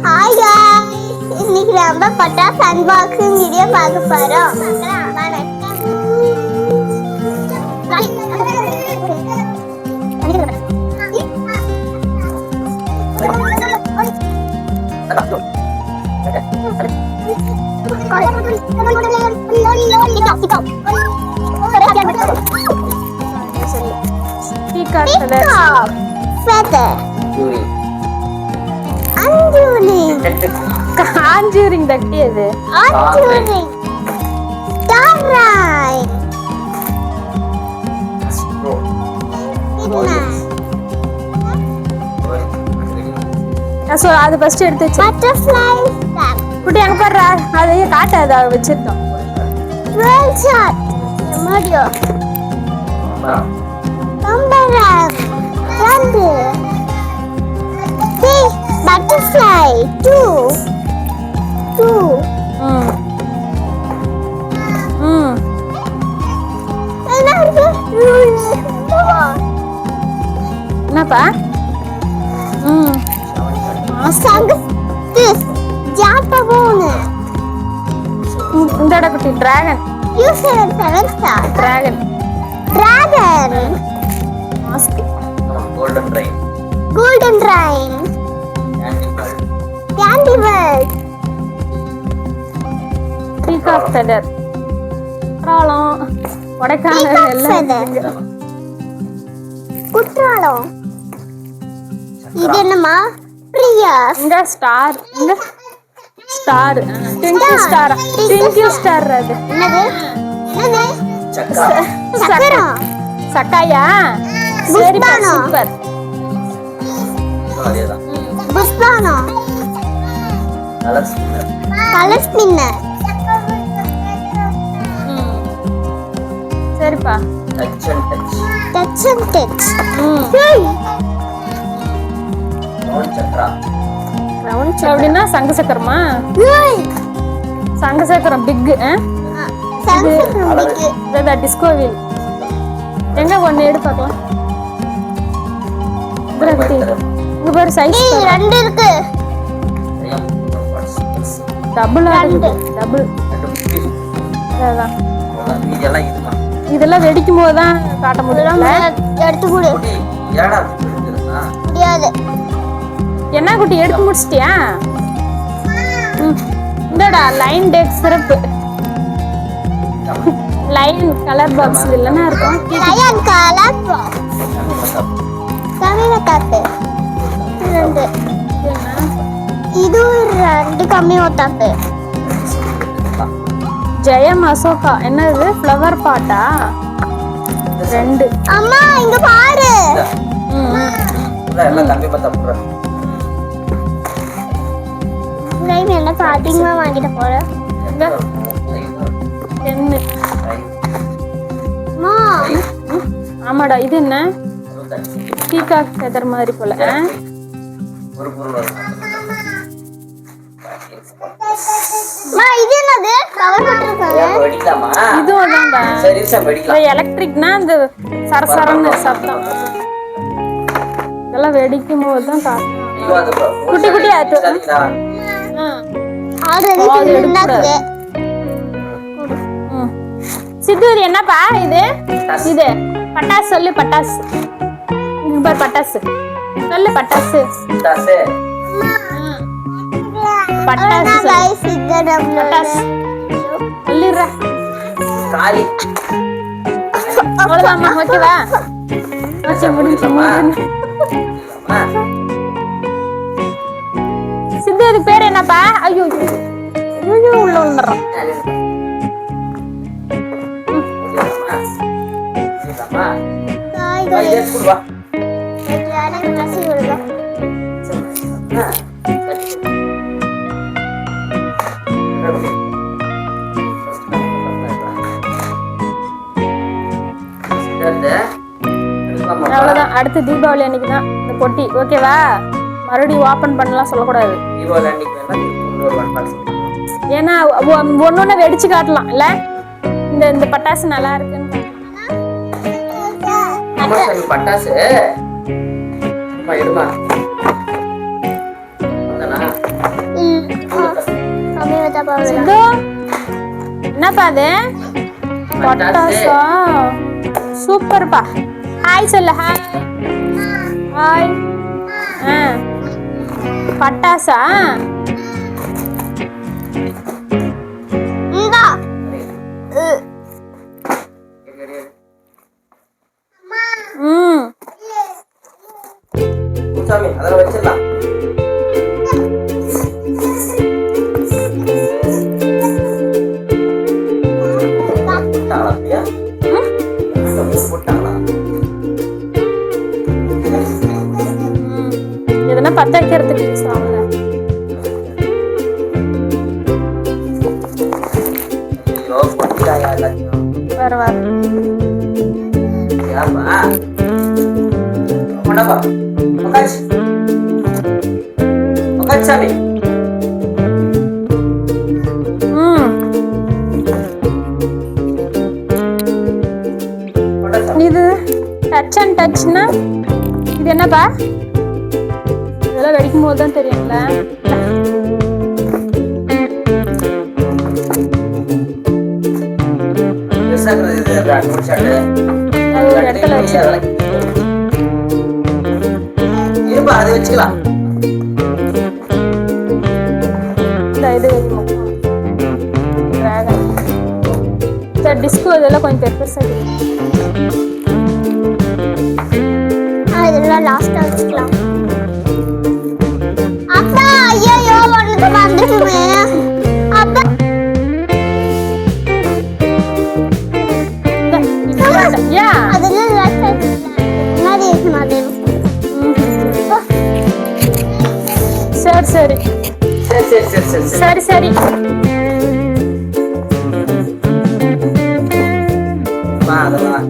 Hi guys, இன்னைக்கு நம்ம பட்டாசு அன்பாக்சிங் வீடியோ பார்க்க போறோம். காஞ்சூரிங் தட்டியது அது ஃபர்ஸ்ட் எடுத்து பட்டர்ஃப்ளை குட்டி அங்க பாரு அதையே காட்டாத வச்சிருக்கோம் ரோல் ஷாட் மோடியோ நம்பர் வந்து butterfly 2 என்னப்பா இந்த குட்டி dragon dragon mask golden rain candy bird peacock feather Courtallam Kodaikanal எல்லாம் குற்றாலம் இது என்னமா பிரியா இங்க ஸ்டார் இங்க star twinkle star twinkle star அது என்னது என்னது சக்கரம் சக்காயா சரிப்பா சூப்பர் புஷ்பானோ கலர் ஸ்பின்னர் சரிப்பா டச் அண்ட் டச் ரவுண்ட் அப்படின்னா சங்கு சக்கரமா சங்கு சக்கரம் பிக் டிஸ்கோ வீல் எங்க ஒண்ணு எடு பார்க்கலாம் இங்க பாரு சைஸ் ரெண்டு இருக்கு டபுள் டபுள் இதெல்லாம் வெடிக்கும் போது தான் காட்ட முடியல எடுத்து கொடு முடியாது என்ன குட்டி எடுத்து முடிச்சிட்டியா இந்தடா லைன் டேக் சிறப்பு லைன் கலர் பாக்ஸ் இல்லனா இருக்கும் லைன் கலர் பாக்ஸ் கம்மியா காத்து ரெண்டு இது ரெண்டு கம்மியா தாத்து ஜெயம் அசோகா என்னது ஃப்ளவர் பாட்டா ரெண்டு அம்மா இங்க பாரு எல்லாம் கம்மி பண்ண போறேன் லைன் என்ன பாட்டிங்கமா வாங்கிட்ட போற என்ன அம்மா ஆமாடா இது என்ன பீகாக் ஃபெதர் மாதிரி போல ஒரு பொருள் மா இது என்னது கவர் போட்டுருக்காங்க வெடிக்கலாமா இதுவும் தான்டா சரி சார் வெடிக்கலாம் எலக்ட்ரிக்னா அந்த சரசரன்னு சத்தம் இதெல்லாம் வெடிக்கும் போது தான் காட்டும் குட்டி குட்டி ஆச்சு ஆல்ரெடி இருந்தாங்க சித்து இது என்னப்பா இது இது பட்டாசு சொல்லு பட்டாசு இங்க பாரு பட்டாசு சொல்லு பட்டாசு பட்டாசு गाइस इधर हम பட்டாசு சொல்லிடுறா காலி அவ்வளோதாம்மா ஓகேவா ஓகே முடிஞ்சு சித்து இதுக்கு பேர் என்னப்பா ஐயோ ஐயோ உள்ள வந்துடுறோம் அவ்வளவுதான் அடுத்து தீபாவளி அன்னைக்கு தான் இந்த பொட்டி ஓகேவா மறுபடியும் ஓபன் பண்ணலாம் சொல்லக்கூடாது ஏன்னா ஒன்னொன்னு வெடிச்சு காட்டலாம் இல்ல இந்த இந்த பட்டாசு நல்லா இருக்குன்னு பட்டாசு எடுமா டப்பாவில் சிந்து என்னப்பா அது பட்டாசா சூப்பர்ப்பா ஹாய் சொல்லு ஹாய் ஹாய் ஆ பட்டாசா இந்தா ம் சாமி அதில் வச்சிடலாம். போட்டாங்களா அப்படியா? போட்டாங்களா? எதனா பத்த வைக்கிறதுக்கு யூஸ் ஆகல ஐயோ போட்டாயா எல்லாத்தையும்? பரவாயில்ல ஏப்பா கொண்டாப்பா உக்காச்சு உக்காச்சு சாமி. ம் கொண்டா சாமி. இது டச் அண்ட் டச்னா இது என்னப்பா இதெல்லாம் வெடிக்கும் போது தான் தெரியும்ல பெருசாக்குறது இது அட்வான்ஸ் ஷாட்டு. அது ஒரு இடத்துல வச்சு இருப்பா அதை வச்சுக்கலாம். இந்த இது டிராகன் சார் டிஸ்கோ இதெல்லாம் கொஞ்சம் பெருசாக அதெல்லாம் லாஸ்டா வச்சுக்கலாம். அப்பா ஐயோ ஒன்று வந்துருமே அப்பா யா அதெல்லாம் லாஸ்டா முன்னாடி இருக்கு மாதிரி சரி சரி சரி சரி சரி சரி சரி சரி சரி அதெல்லாம்